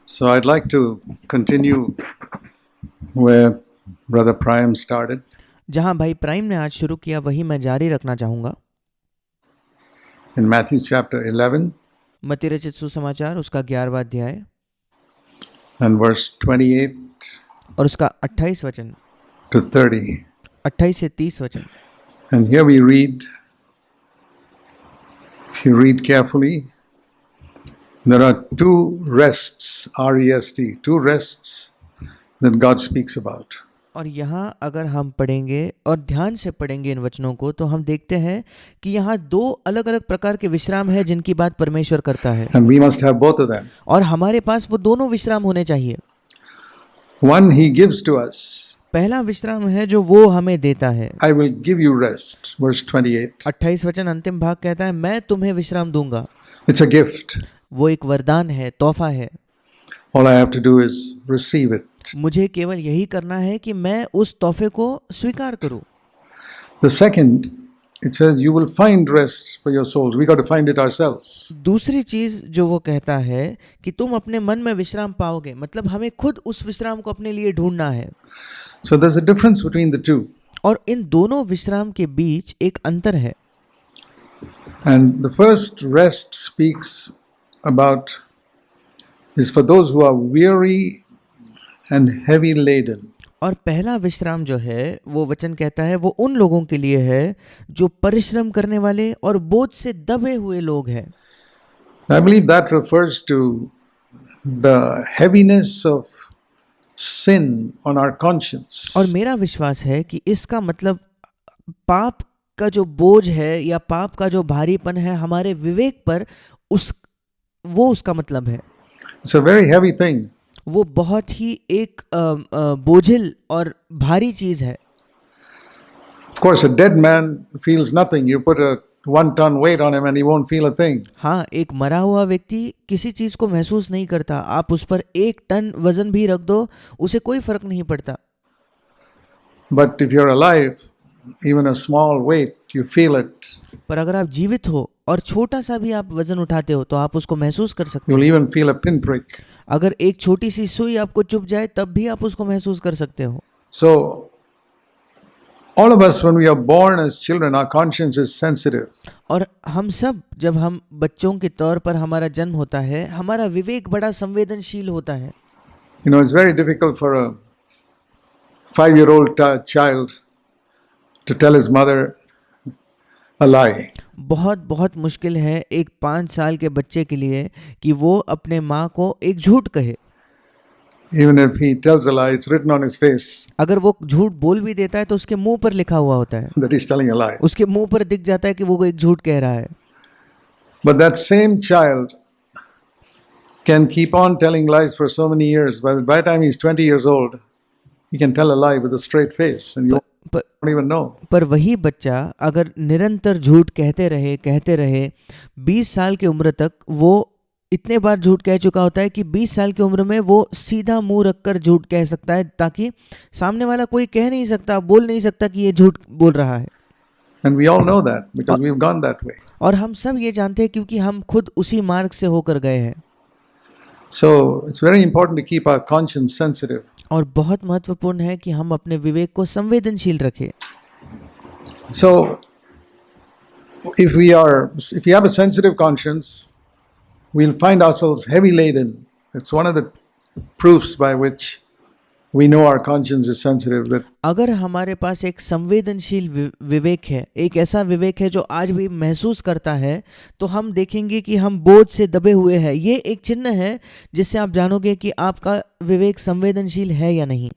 So I'd like to continue where Brother Priam started. जहाँ भाई prime ने आज शुरू किया वही मैं जारी रखना चाहूँगा। In Matthew chapter 11 मत्ती रचित सुसमाचार उसका 11वां अध्याय and verse 28 और उसका 28 वचन, to 30. 28 से 30 वचन। And here we read, if you read carefully, there are two rests, R-E-S-T, two rests that God speaks about. और यहाँ अगर हम पढ़ेंगे और ध्यान से पढ़ेंगे इन वचनों को तो हम देखते हैं कि यहाँ दो अलग अलग प्रकार के विश्राम है जिनकी बात परमेश्वर करता है, And we must have both of them. और हमारे पास वो दोनों विश्राम होने चाहिए। One He gives to us. पहला विश्राम है जो वो हमें देता है। I will give you rest, verse 28. 28 वचन अंतिम भाग कहता है, मैं तुम्हें विश्राम दूंगा। It's a gift. वो एक वरदान है, तोहफा है। All I have to do is receive it. मुझे केवल यही करना है कि मैं उस तोहफे को स्वीकार करूं। The second, it says, you will find rest for your souls. We got to find it ourselves. दूसरी चीज जो वो कहता है कि तुम अपने मन में विश्राम पाओगे, मतलब हमें खुद उस विश्राम को अपने लिए ढूंढना है। So there's a difference between the two. और इन दोनों विश्राम के बीच एक अंतर है। And the first rest speaks about is for those who are weary and heavy laden. और पहला विश्राम जो है वो वचन कहता है वो उन लोगों के लिए है जो परिश्रम करने वाले और बोझ से दबे हुए लोग हैं। I believe that refers to the heaviness of sin on our conscience. और मेरा विश्वास है कि इसका मतलब पाप का जो बोझ है या पाप का जो भारीपन है हमारे विवेक पर, वो उसका मतलब है। It's a very heavy thing. वो बहुत ही एक बोझिल और भारी चीज है। Of course, a dead man feels nothing. You put a 1-ton weight on him and he won't feel a thing. हाँ, एक मरा हुआ व्यक्ति किसी चीज को महसूस नहीं करता। आप उस पर 1 टन वजन भी रख दो, उसे कोई फर्क नहीं पड़ता। But if you're alive, even a small weight, you feel it. पर अगर आप जीवित हो और छोटा सा भी आप वजन उठाते हो तो आप उसको महसूस कर सकते हो। You'll even feel a pinprick. अगर एक छोटी सी सुई आपको चुभ जाए तब भी आप उसको महसूस कर सकते हो। So, all of us, when we are born as children, our conscience is sensitive. और हम सब जब हम बच्चों के तौर पर हमारा जन्म होता है, हमारा विवेक बड़ा संवेदनशील होता है। You know, it's very difficult for a 5-year-old child to tell his mother a lie. बहुत मुश्किल है एक 5 साल के बच्चे के लिए कि वो अपने माँ को एक झूठ कहे। Even if he tells a lie, it's written on his face अगर वो झूठ बोल भी देता है तो उसके मुंह पर लिखा हुआ होता है, that he's telling a lie. उसके मुंह पर दिख जाता है कि वो एक झूठ कह रहा है। But that same child can keep on telling lies for so many years. By the time he's 20 years old, he can tell a lie with a straight face and you don't even know. पर वही बच्चा अगर निरंतर झूठ कहते रहे 20 साल की उम्र तक वो इतने बार झूठ कह चुका होता है कि 20 साल की उम्र में वो सीधा मुंह रखकर झूठ कह सकता है, ताकि सामने वाला कोई कह नहीं सकता, बोल नहीं सकता कि ये झूठ बोल रहा है। And we all know that because we've gone that way. और हम सब ये जानते हैं क्योंकि हम खुद उसी मार्ग से होकर गए हैं। So it's very important to keep our conscience sensitive. और बहुत महत्वपूर्ण है कि हम अपने विवेक को संवेदनशील रखें। So if we have a sensitive conscience, we'll find ourselves heavy laden. It's one of the proofs by which we know our conscience is sensitive. That अगर हमारे पास एक संवेदनशील विवेक है, एक ऐसा विवेक है जो आज भी महसूस करता है, तो हम देखेंगे कि हम बोझ से दबे हुए हैं। ये एक चिन्ह है जिससे आप जानोगे कि आपका विवेक संवेदनशील है या नहीं।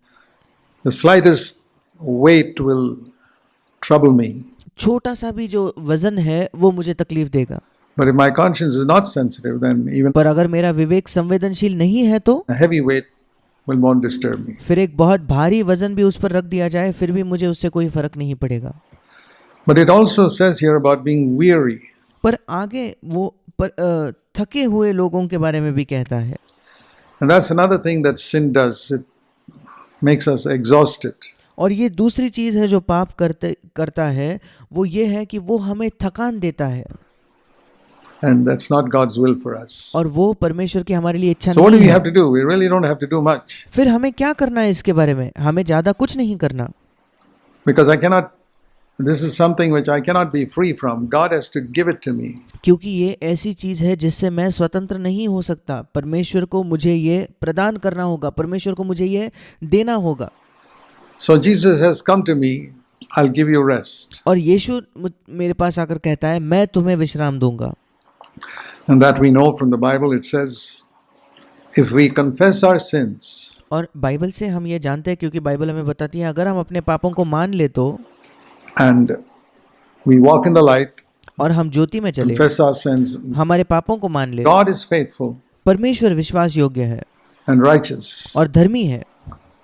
the slightest weight will trouble me. छोटा सा भी जो वजन है वो मुझे तकलीफ देगा। But if my conscience is not sensitive, then even पर अगर मेरा विवेक संवेदनशील नहीं है तो a heavy weight will won't disturb me. फिर एक बहुत भारी वजन भी उस पर रख दिया जाए फिर भी मुझे उससे कोई फर्क नहीं पड़ेगा। But it also says here about being weary. पर आगे वो थके हुए लोगों के बारे में भी कहता है। And that's another thing that sin does. It makes us exhausted. और ये दूसरी चीज है जो पाप करता है, वो ये है कि वो हमें थकान देता है। And that's not God's will for us. और वो परमेश्वर की हमारे लिए इच्छा So what do नहीं we है। have to do? We really don't have to do much. फिर हमें क्या करना है इसके बारे में? हमें ज़्यादा कुछ नहीं करना, Because this is something which I cannot be free from. God has to give it to me. क्योंकि ये ऐसी चीज़ है जिससे मैं स्वतंत्र नहीं हो सकता। परमेश्वर को मुझे ये प्रदान करना होगा, परमेश्वर को मुझे ये देना होगा। So Jesus has come to me, I'll give you rest. और यीशु मेरे पास आकर कहता है, मैं तुम्हें विश्राम दूंगा। And that we know from the Bible. It says, if we confess our sins, और बाइबल से हम ये जानते हैं, क्योंकि बाइबल हमें बताती है, अगर हम अपने पापों को मान ले तो, and we walk in the light, और हम ज्योति में चले, confess our sins, हमारे पापों को मान ले, God is faithful परमेश्वर विश्वास योग्य है and righteous और धर्मी है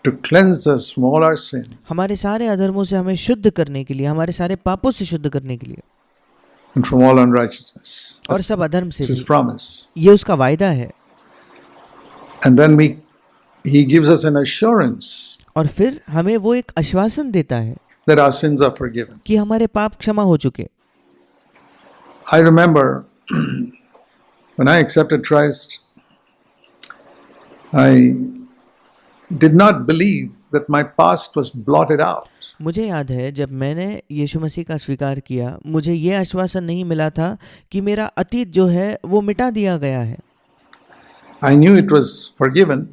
to cleanse us from all our sin हमारे सारे अधर्मों से हमें शुद्ध करने के लिए, हमारे सारे पापों से शुद्ध करने के लिए and from all unrighteousness. और सब अधर्म से It's His भी। promise. ये उसका वायदा है। And then He gives us an assurance और फिर हमें वो एक आश्वासन देता है that our sins are forgiven. कि हमारे पाप क्षमा हो चुके। I remember when I accepted Christ, I did not believe that my past was blotted out. मुझे याद है जब मैंने यीशु मसीह का स्वीकार किया, मुझे ये आश्वासन नहीं मिला था कि मेरा अतीत जो है वो मिटा दिया गया है। I knew it was forgiven,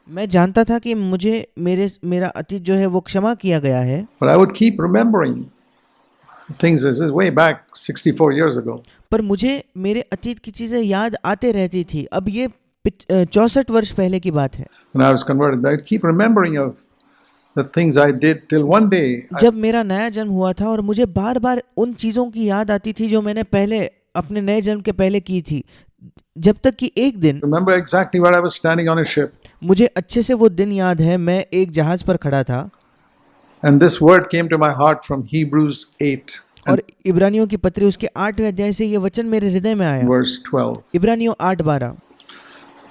मैं जानता था कि मुझे मेरा अतीत जो है वो क्षमा किया गया है, but I would keep remembering things. This is way back 64 years ago. पर मुझे मेरे अतीत की चीज़ें याद आते रहती थी। अब ये 64 वर्ष पहले की बात है। When I was converted, I'd keep remembering of the things I did till one day जब मेरा नया जन्म हुआ था और मुझे बार बार उन चीज़ों की याद आती थी जो मैंने पहले अपने नए जन्म के पहले की थी, जब तक कि एक दिन, remember exactly where I was standing on a ship, मुझे अच्छे से वो दिन याद है, मैं एक जहाज पर खड़ा था and this word came to my heart from Hebrews 8 और इब्रानियों की पत्री उसके 8वें अध्याय से ये वचन मेरे हृदय में आया। verse 12. इब्रानियों 8:12,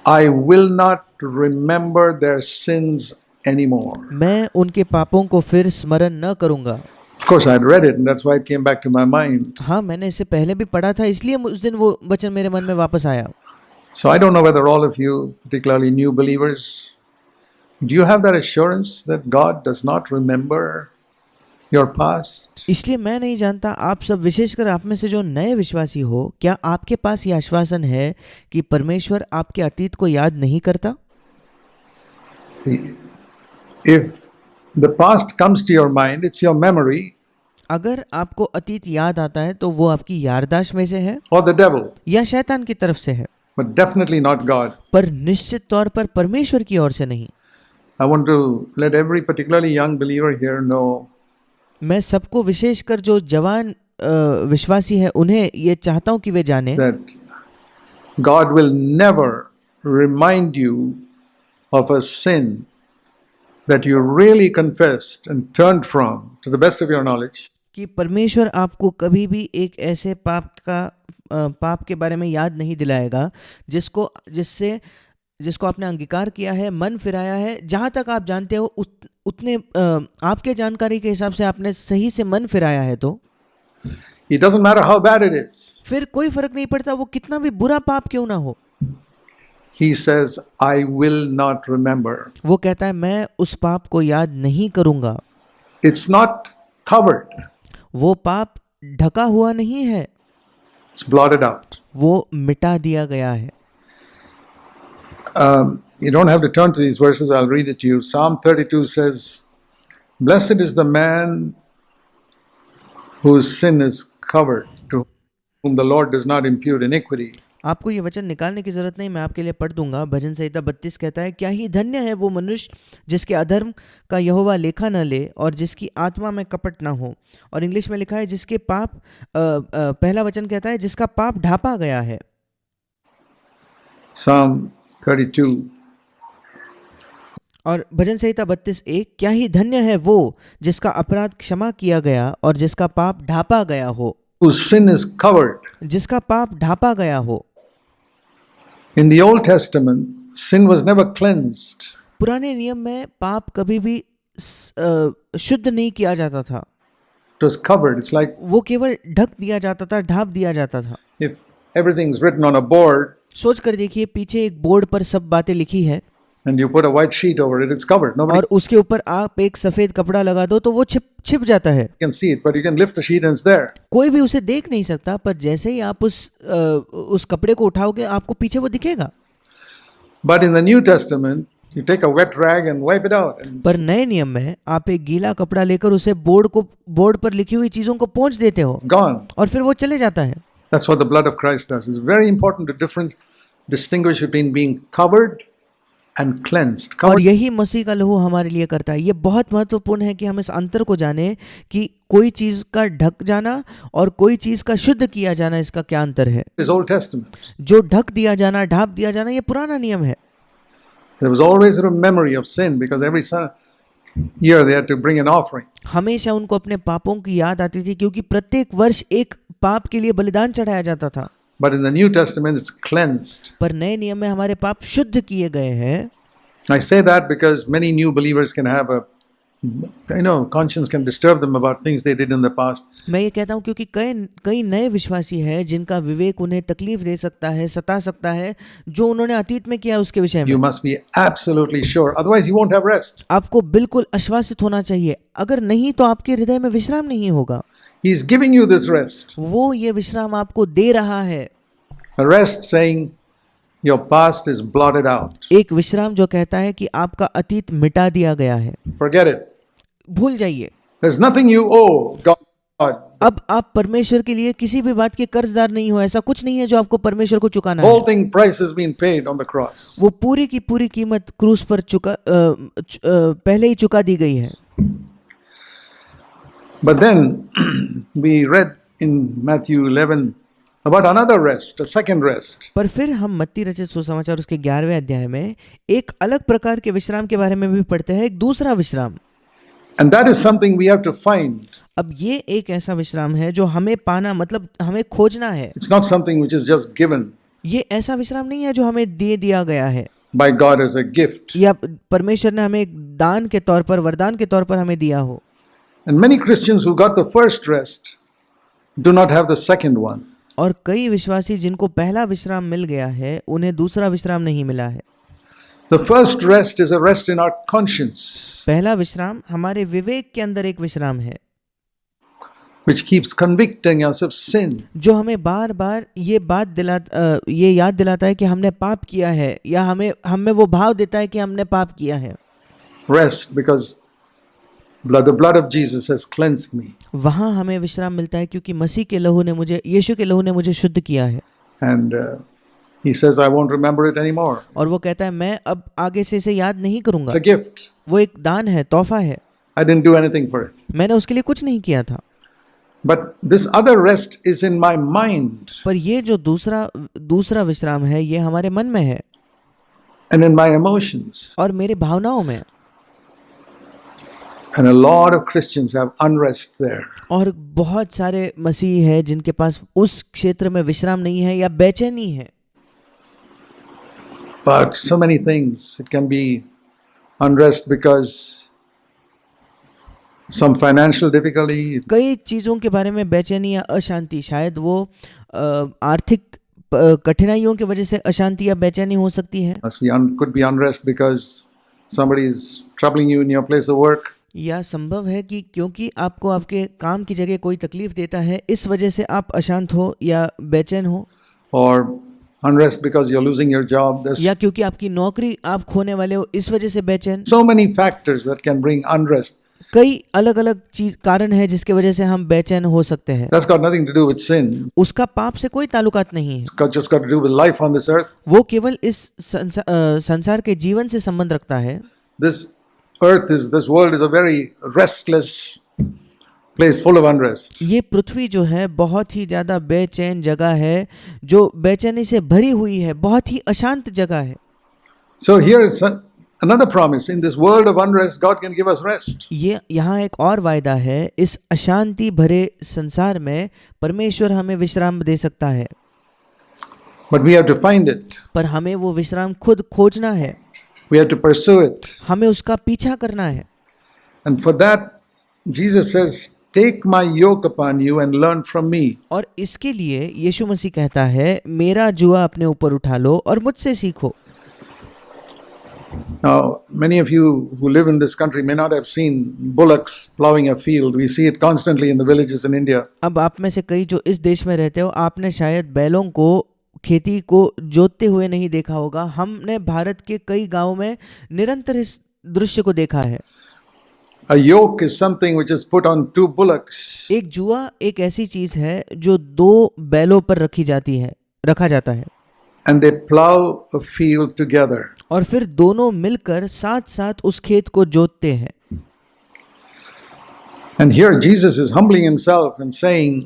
I will not remember their sins anymore. मैं उनके पापों को फिर स्मरण न करूंगा। Of course, I had read it, and that's why it came back to my mind. हाँ, मैंने इसे पहले भी पढ़ा था, इसलिए उस दिन वो वचन मेरे मन में वापस आया। So I don't know whether all of you, particularly new believers, do you have that assurance that God does not remember your past? इसलिए मैं नहीं जानता, आप सब, विशेषकर आप में से जो नए विश्वासी हो, क्या आपके पास ये आश्वासन है कि परमेश्वर आपके अतीत को याद नहीं करता? If the past comes to your mind, it's your memory अगर आपको अतीत याद आता है तो वो आपकी याददाश्त में से है or the devil, या शैतान की तरफ से है, but definitely not God. पर निश्चित तौर पर परमेश्वर की ओर से नहीं। I want to let every particularly young believer here know मैं सबको, विशेषकर जो जवान विश्वासी है, उन्हें ये चाहता हूँ कि वे जाने that God will never remind you of a sin that you really confessed and turned from, to the best of your knowledge. कि परमेश्वर आपको कभी भी एक ऐसे पाप के बारे में याद नहीं दिलाएगा जिसको आपने अंगीकार किया है, मन फिराया है, जहाँ तक आप जानते हो उतने आपके जानकारी के हिसाब से आपने सही से मन फिराया है, तो It doesn't matter how bad it is. फिर कोई फर्क नहीं पड़ता वो कितना भी बुरा पाप क्यों ना हो। He says, I will not remember. वो कहता है, मैं उस पाप को याद नहीं करूंगा। It's not covered. वो पाप ढका हुआ नहीं है, It's blotted out. वो मिटा दिया गया है। You don't have to turn to these verses. I'll read it to you. Psalm 32 says, Blessed is the man whose sin is covered, to whom the Lord does not impute iniquity. आपको ये वचन निकालने की जरूरत नहीं, मैं आपके लिए पढ़ दूंगा। भजन संहिता 32 कहता है, क्या ही धन्य है वो मनुष्य जिसके अधर्म का यहोवा लेखा न ले और जिसकी आत्मा में कपट न हो। और इंग्लिश में लिखा है, जिसके पाप, पहला वचन कहता है, जिसका पाप ढापा गया है। Psalm 32. और भजन संहिता 32:1, क्या ही धन्य है वो जिसका अपराध क्षमा किया गया और जिसका पाप ढापा गया हो। Whose sin is covered. जिसका पाप ढापा गया हो। In the Old Testament, sin was never cleansed. पुराने नियम में पाप कभी भी शुद्ध नहीं किया जाता था। It was covered. It's like वो केवल ढक दिया जाता था, ढाप दिया जाता था। if everything's written on a board सोच कर देखिए, पीछे एक बोर्ड पर सब बातें लिखी है and you put a white sheet over it, it's covered. Nobody और उसके ऊपर आप एक सफेद कपड़ा लगा दो तो वो छिप जाता है, can see it, but you can lift the sheet and it's there. कोई भी उसे देख नहीं सकता, पर जैसे ही आप उस कपड़े को उठाओगे आपको पीछे वो दिखेगा। But in the New Testament, you take a wet rag and wipe it out. And पर नए नियम में आप एक गीला कपड़ा लेकर उसे बोर्ड पर लिखी हुई चीजों को पोंछ देते हो it's gone. और फिर वो चले जाता है। That's what the blood of Christ does. It's very important to distinguish between being covered and cleansed. और Covered यही मसीह का लहू हमारे लिए करता है। ये बहुत महत्वपूर्ण है कि हम इस अंतर को जाने कि कोई चीज का ढक जाना और कोई चीज का शुद्ध किया जाना, इसका क्या अंतर है। is Old Testament. जो ढक दिया जाना, ढाप दिया जाना, ये पुराना नियम है। There was always a memory of sin because every year they had to bring an offering. हमेशा उनको अपने पापों की याद आती थी क्योंकि प्रत्येक वर्ष एक पाप के लिए बलिदान चढ़ाया जाता था। But in the New Testament, it's cleansed. पर नए नियम में हमारे पाप शुद्ध किए गए हैं। I say that because many new believers can have conscience can disturb them about things they did in the past. मैं ये कहता हूँ क्योंकि कई नए विश्वासी हैं जिनका विवेक उन्हें तकलीफ दे सकता है, सता सकता है, जो उन्होंने अतीत में किया उसके विषय में। You must be absolutely sure, otherwise you won't have rest. आपको बिल्कुल आश्वासित होना चाहिए, अगर नहीं तो आपके हृदय में विश्राम नहीं होगा। He is giving you this rest. वो ये विश्राम आपको दे रहा है। A rest saying your past is blotted out. एक विश्राम जो कहता है कि आपका अतीत मिटा दिया गया है, Forget it. भूल जाइए। There's nothing you owe God. अब आप परमेश्वर के लिए किसी भी बात के कर्जदार नहीं हो, ऐसा कुछ नहीं है जो आपको परमेश्वर को चुकाना है। Whole thing price has been paid on the cross. वो पूरी की पूरी कीमत क्रूस पर पहले ही चुका दी गई है। But then we read in Matthew 11 about another rest, a second rest. पर फिर हम मत्ती रचित सुसमाचार उसके 11वें अध्याय में एक अलग प्रकार के विश्राम के बारे में भी पढ़ते हैं, एक दूसरा विश्राम। And that is something we have to find. अब ये एक ऐसा विश्राम है जो हमें पाना, मतलब हमें खोजना है। It's not something which is just given ये ऐसा विश्राम नहीं है जो हमें दे दिया गया है by God as a gift. या परमेश्वर ने हमें एक दान के तौर पर, वरदान के तौर पर हमें दिया हो। And many Christians who got the first rest do not have the second one. और कई विश्वासी जिनको पहला विश्राम मिल गया है, उन्हें दूसरा विश्राम नहीं मिला है। The first rest is a rest in our conscience, पहला विश्राम हमारे विवेक के अंदर एक विश्राम है which keeps convicting us of sin. जो हमें बार बार ये याद दिलाता है कि हमने पाप किया है, या हमें वो भाव देता है कि हमने पाप किया है। Rest because the blood of Jesus has cleansed me. वहाँ हमें विश्राम मिलता है क्योंकि मसीह के लहू ने मुझे, यीशु के लहू ने मुझे शुद्ध किया है। And he says, I won't remember it anymore. और वो कहता है मैं अब आगे से इसे याद नहीं करूंगा। It's a gift. वो एक दान है, तोहफा है। I didn't do anything for it. मैंने उसके लिए कुछ नहीं किया था। But this other rest is in my mind पर ये जो दूसरा विश्राम है, ये हमारे मन में है and in my emotions. और मेरे भावनाओं में। And a lot of Christians have unrest there. और बहुत सारे मसीही हैं जिनके पास उस क्षेत्र में विश्राम नहीं है या बेचैनी है। But so many things. It can be unrest because some financial difficulty. कई चीज़ों के बारे में बेचैनी या अशांति, शायद वो आर्थिक कठिनाइयों की वजह से अशांति या बेचैनी हो सकती है। Could be unrest because somebody is troubling you in your place of work. या संभव है कि क्योंकि आपको आपके काम की जगह कोई तकलीफ देता है, इस वजह से आप अशांत हो या बेचैन हो। Or unrest because you're losing your job. या क्योंकि आपकी नौकरी आप खोने वाले हो, इस वजह से बेचैन। So many factors that can bring unrest. कई अलग अलग कारण है जिसके वजह से हम बेचैन हो सकते हैं। That's got nothing to do with sin. उसका पाप से कोई ताल्लुकात नहीं है। It's just got to do with life on this earth. वो केवल इस संसार के जीवन से संबंध रखता है। This world is a very restless place full of unrest. ये पृथ्वी जो है बहुत ही ज्यादा बेचैन जगह है, जो बेचैनी से भरी हुई है, बहुत ही अशांत जगह है। So here is another promise. In this world of unrest, God can give us rest. ये यहाँ एक और वायदा है, इस अशांति भरे संसार में परमेश्वर हमें विश्राम दे सकता है। But we have to find it. पर हमें वो विश्राम खुद खोजना है। We have to pursue it. हमें उसका पीछा करना है। And for that, Jesus says, take my yoke upon you and learn from me. और इसके लिए यीशु मसीह कहता है, मेरा जुआ अपने ऊपर उठा लो और मुझसे सीखो। Now, many of you who live in this country may not have seen bullocks plowing a field. We see it constantly in the villages in India. अब आप में से कई जो इस देश में रहते हो, आपने शायद बैलों को खेती को जोतते हुए नहीं देखा होगा। हमने भारत के कई गांवों में निरंतर इस दृश्य को देखा है। A yoke is something which is put on two bullocks. एक जुआ एक ऐसी चीज है जो दो बैलों पर रखा जाता है, And they plow a field together. और फिर दोनों मिलकर साथ साथ उस खेत को जोतते हैं। And here Jesus is humbling himself and saying,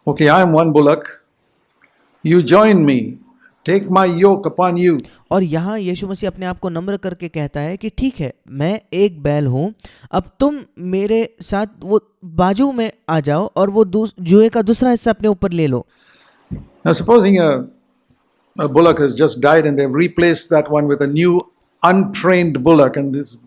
okay, I am one bullock. You join me. Take my yoke upon you. और यहाँ यीशु मसीह अपने आप को नम्र करके कहता है कि ठीक है, मैं एक बैल हूँ, अब तुम मेरे साथ वो बाजू में आ जाओ और वो जुए का दूसरा हिस्सा अपने ऊपर ले लो। Now supposing a bullock has just died and they've replaced that one with a new untrained bullock and this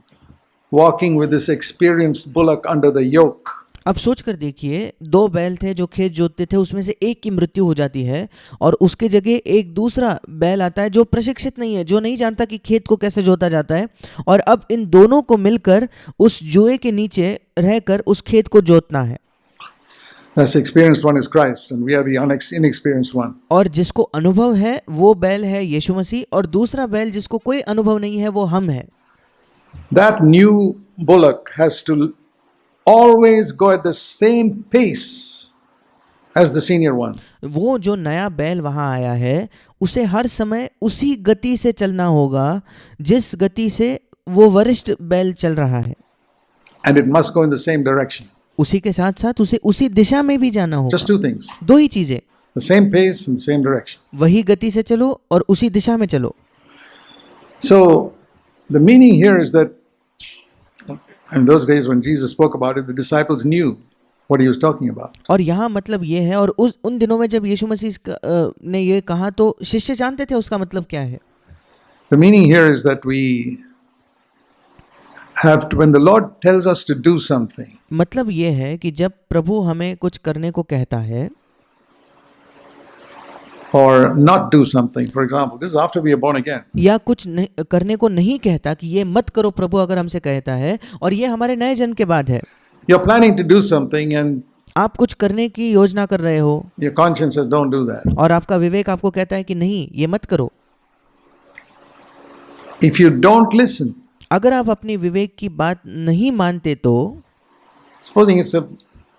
walking with this experienced bullock under the yoke. अब सोच कर देखिए, दो बैल थे जो खेत जोतते थे, उसमें से एक की मृत्यु हो जाती है और उसके जगह एक दूसरा बैल आता है जो प्रशिक्षित नहीं है, जो नहीं जानता कि खेत को कैसे जोता जाता है, और अब इन दोनों को मिलकर उस जुए के नीचे रहकर उस खेत को जोतना है। That's experienced one is Christ and we are the inexperienced one. और जिसको अनुभव है वो बैल है यीशु मसीह, और दूसरा बैल जिसको कोई अनुभव नहीं है वो हम है। That new bullock has to always go at the same pace as the senior one. वो जो नया बैल वहां आया है उसे हर समय उसी गति से चलना होगा जिस गति से वो वरिष्ठ बैल चल रहा है, And it must go in the same direction. उसी के साथ साथ उसे उसी दिशा में भी जाना होगा। Just two things. दो ही चीजें, The same pace and the same direction. वही गति से चलो और उसी दिशा में चलो। So the meaning here is that in those days when Jesus spoke about it, the disciples knew what he was talking about. और यहाँ मतलब ये है, और उन दिनों में जब यीशु मसीह ने ये कहा तो शिष्य जानते थे उसका मतलब क्या है। The meaning here is that we have to, when the Lord tells us to do something, मतलब ये है कि जब प्रभु हमें कुछ करने को कहता है or not do something, for example, this is after we are born again. या कुछ करने को नहीं कहता कि ये मत करो प्रभु अगर हमसे कहता है, और ये हमारे नए जन्म के बाद है। You're planning to do something and आप कुछ करने की योजना कर रहे हो, your conscience says don't do that. और आपका विवेक आपको कहता है कि नहीं, ये मत करो। If you don't listen, अगर आप अपनी विवेक की बात नहीं मानते तो supposing it's a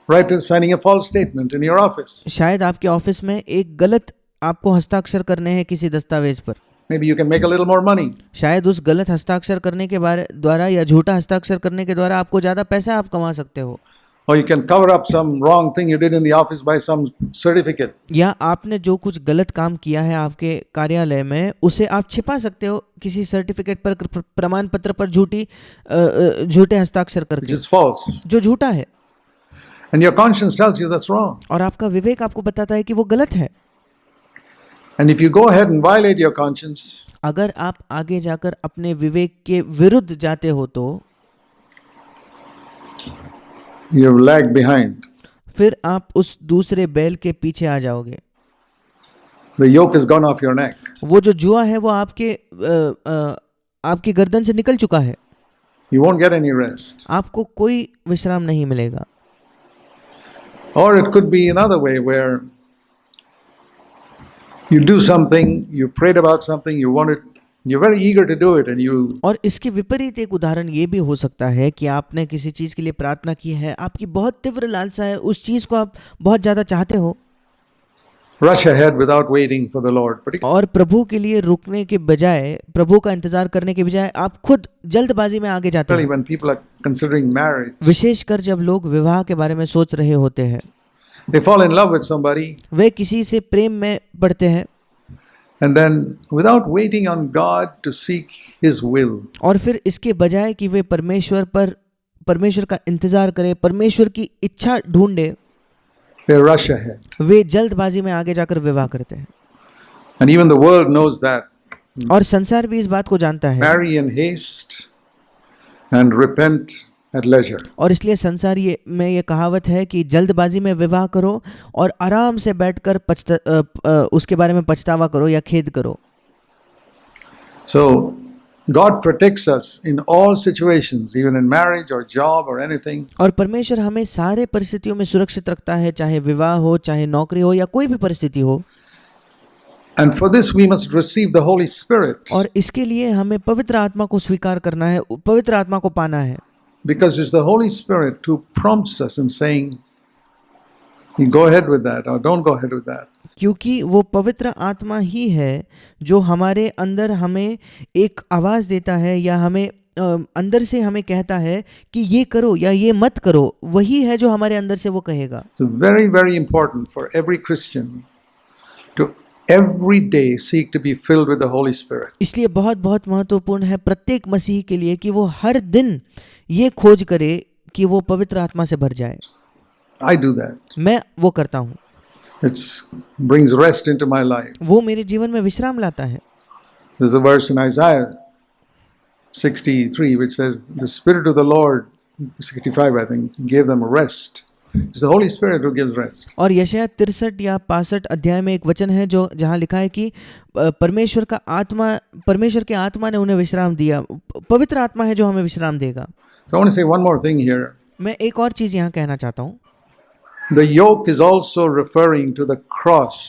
right to signing a false statement in your office. शायद आपके ऑफिस में एक गलत आपको हस्ताक्षर करने हैं किसी दस्तावेज पर। Maybe you can make a little more money. शायद उस गलत हस्ताक्षर करने के द्वारा या झूठा हस्ताक्षर करने के द्वारा आपको ज़्यादा पैसा आप कमा सकते हो। Or you can cover up some wrong thing you did in the office by some certificate. या आपने जो कुछ गलत काम किया है आपके कार्यालय में उसे आप छिपा सकते हो किसी सर्टिफिकेट पर, प्रमाण पत्र पर झूठे हस्ताक्षर करके, Which is false. जो झूठा है। And your conscience tells you that's wrong. और आपका विवेक आपको बताता है कि वो गलत है। And if you go ahead and violate your conscience, अगर आप आगे जाकर अपने विवेक के विरुद्ध जाते हो तो you have lagged behind. फिर आप उस दूसरे बैल के पीछे आ जाओगे। The yoke has gone off your neck. वो जो जुआ है वो आपकी गर्दन से निकल चुका है। You won't get any rest. आपको कोई विश्राम नहीं मिलेगा। Or it could be another way where you do something, you prayed about something, you want it, you're very eager to do it and you और इसके विपरीत एक उदाहरण ये भी हो सकता है कि आपने किसी चीज़ के लिए प्रार्थना की है, आपकी बहुत तीव्र लालसा है, उस चीज़ को आप बहुत ज़्यादा चाहते हो, rush ahead without waiting for the Lord. और प्रभु के लिए रुकने के बजाय, प्रभु का इंतजार करने के बजाय आप खुद जल्दबाजी में आगे जाते Particularly हो। when people are considering marriage, विशेषकर जब लोग विवाह के बारे में सोच रहे होते हैं, they fall in love with somebody वे किसी से प्रेम में पड़ते हैं, and then without waiting on God to seek His will, और फिर इसके बजाय कि वे परमेश्वर का इंतजार करें, परमेश्वर की इच्छा ढूंढे, they rush ahead. वे जल्दबाजी में आगे जाकर विवाह करते हैं। And even the world knows that. और संसार भी इस बात को जानता है। Marry in haste and repent at leisure. और इसलिए संसार में ये कहावत है कि जल्दबाजी में विवाह करो और आराम से बैठकर उसके बारे में पछतावा करो या खेद करो. So God protects us in all situations, even in marriage or job or anything. और परमेश्वर हमें सारे परिस्थितियों में सुरक्षित रखता है, चाहे विवाह हो, चाहे नौकरी हो या कोई भी परिस्थिति हो. And for this we must receive the Holy Spirit. और इसके लिए हमें पवित्र आत्मा को स्वीकार करना है, पवित्र आत्मा को पाना है. Because it's the Holy Spirit who prompts us in saying, you go ahead with that or don't go ahead with that. क्योंकि वो पवित्र आत्मा ही है जो हमारे अंदर हमें एक आवाज़ देता है या हमें अंदर से हमें कहता है कि ये करो या ये मत करो. वही है जो हमारे अंदर से वो कहेगा. So very, very important for every Christian to every day seek to be filled with the Holy Spirit. इसलिए बहुत बहुत महत्वपूर्ण है प्रत्येक मसीही के लिए कि वो हर दिन ये खोज करे कि वो पवित्र आत्मा से भर जाए. I do that. मैं वो करता हूँ. It brings rest into my life. वो मेरे जीवन में विश्राम लाता है. There's a verse in Isaiah 63 which says, the Spirit of the Lord, 65 I think, gave them rest. It's the Holy Spirit who gives rest. और यशायाह 63 या 65 अध्याय में एक वचन है जो जहाँ लिखा है कि परमेश्वर के आत्मा ने उन्हें विश्राम दिया. पवित्र आत्मा है जो हमें विश्राम देगा. So I want to say one more thing here. मैं एक और चीज़ यहाँ कहना चाहता हूँ. The yoke is also referring to the cross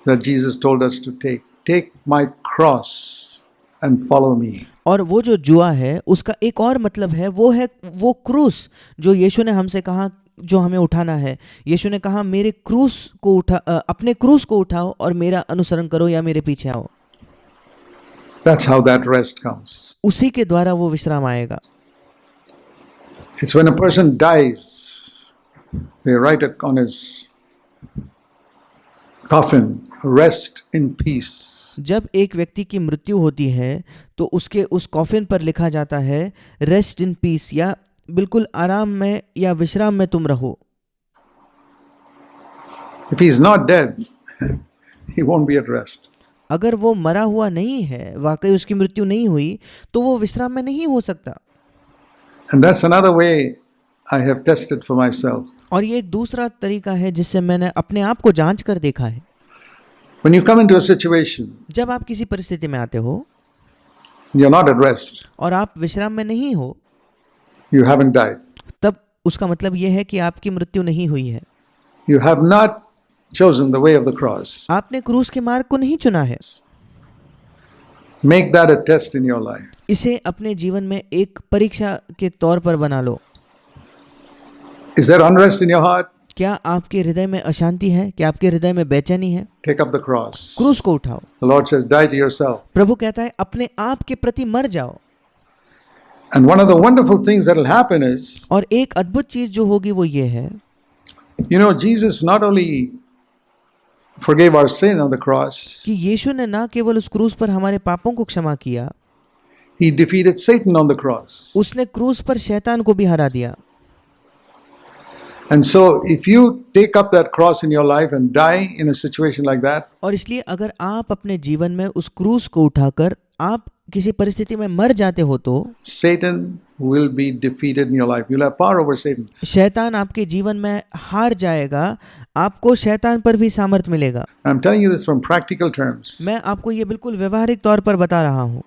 that Jesus told us to take. Take my cross and follow me. और वो जो जुआ है उसका एक और मतलब है वो क्रूस जो यीशु ने हमसे कहा जो हमें उठाना है. यीशु ने कहा मेरे क्रूस को अपने क्रूस को उठाओ और मेरा अनुसरण करो या मेरे पीछे आओ. That's how that rest comes. उसी के द्वारा वो विश्राम आएगा. It's when a person dies, they write on his coffin, rest in peace. जब एक व्यक्ति की मृत्यु होती है तो उसके उस कॉफिन पर लिखा जाता है रेस्ट इन पीस या बिल्कुल आराम में या विश्राम में तुम रहो. If he is not dead, he won't be at rest. अगर वो मरा हुआ नहीं है, वाकई उसकी मृत्यु नहीं हुई, तो वो विश्राम में नहीं हो सकता. And that's another way I have tested for myself. और ये एक दूसरा तरीका है जिससे मैंने अपने आप को जांच कर देखा है. When you come into a situation, जब आप किसी परिस्थिति में आते हो you're not at rest, और आप विश्राम में नहीं हो, you haven't died. तब उसका मतलब ये है कि आपकी मृत्यु नहीं हुई है. You have not chosen the way of the cross. आपने क्रूस के मार्ग को नहीं चुना है. Make that a test in your life. इसे अपने जीवन में एक परीक्षा के तौर पर बना लो. Is there unrest in your heart? क्या आपके हृदय में अशांति है? क्या आपके हृदय में बेचैनी है? Take up the cross. क्रूस को उठाओ. The Lord says, die to yourself. प्रभु कहता है अपने आप के प्रति मर जाओ. And one of the wonderful things that will happen is, और एक अद्भुत चीज जो होगी वो ये है, you know, Jesus not only forgave our sin on the cross, कि यीशु ने ना केवल उस क्रूस पर हमारे पापों को क्षमा किया, he defeated Satan on the cross. उसने क्रूस पर शैतान को भी हरा दिया. And so if you take up that cross in your life and die in a situation like that, और इसलिए अगर आप अपने जीवन में उस क्रूस को उठाकर आप किसी परिस्थिति में मर जाते हो तो Satan will be defeated in your life. You'll have power over Satan. शैतान आपके जीवन में हार जाएगा, आपको शैतान पर भी सामर्थ मिलेगा. I'm telling you this from practical terms. मैं आपको ये बिल्कुल व्यवहारिक तौर पर बता रहा हूँ.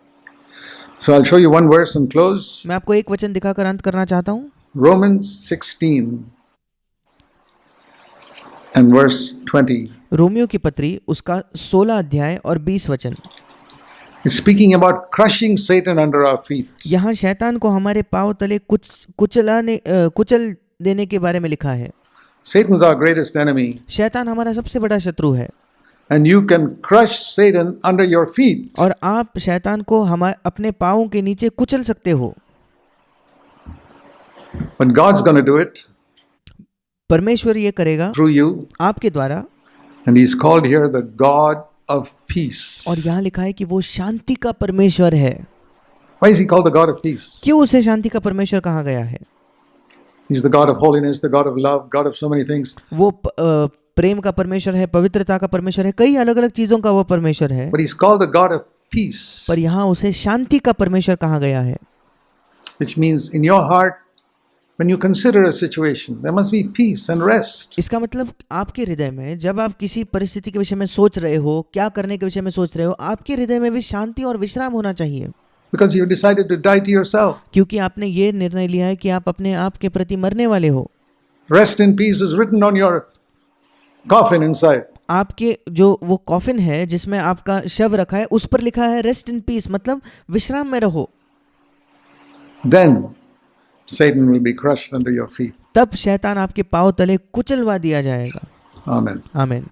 So I'll show you one verse and close. मैं आपको एक वचन दिखाकर अंत करना चाहता हूँ. Romans 16 and verse 20. रोमियो की पत्री उसका 16 अध्याय और 20 वचन. It's speaking about crushing Satan under our feet. यहाँ शैतान को हमारे पांव तले कुचल देने के बारे में लिखा है. Satan's our greatest enemy. शैतान हमारा सबसे बड़ा शत्रु है. And you can crush Satan under your feet. और आप शैतान को अपने पाँवों के नीचे कुचल सकते हो. But God's going to do it परमेश्वर ये करेगा through you. आपके द्वारा. And He's called here the God of peace. और यहाँ लिखा है कि वो शांति का परमेश्वर है. Why is He called the God of peace? क्यों उसे शांति का परमेश्वर कहा गया है? He's the God of holiness, the God of love, God of so many things. वो प्रेम का परमेश्वर है, पवित्रता का परमेश्वर है, कई अलग अलग चीजों का वो परमेश्वर है. But He's called the God of peace. पर यहाँ उसे शांति का परमेश्वर कहा गया है. which means in your heart, when you consider a situation, there must be peace and rest. इसका मतलब आपके हृदय में जब आप किसी परिस्थिति के विषय में सोच रहे हो, क्या करने के विषय में सोच रहे हो, आपके हृदय में भी शांति और विश्राम होना चाहिए, Because you decided to die to yourself. क्योंकि आपने ये निर्णय लिया है कि आप अपने आप के प्रति मरने वाले हो। Rest in peace is written on your coffin inside. आपके जो वो कॉफिन है जिसमें आपका शव रखा है, उस पर लिखा है रेस्ट इन पीस, मतलब विश्राम में रहो। Then Satan will be crushed under your feet. तब शैतान आपके पांव तले कुचलवा दिया जाएगा। Amen. आमीन।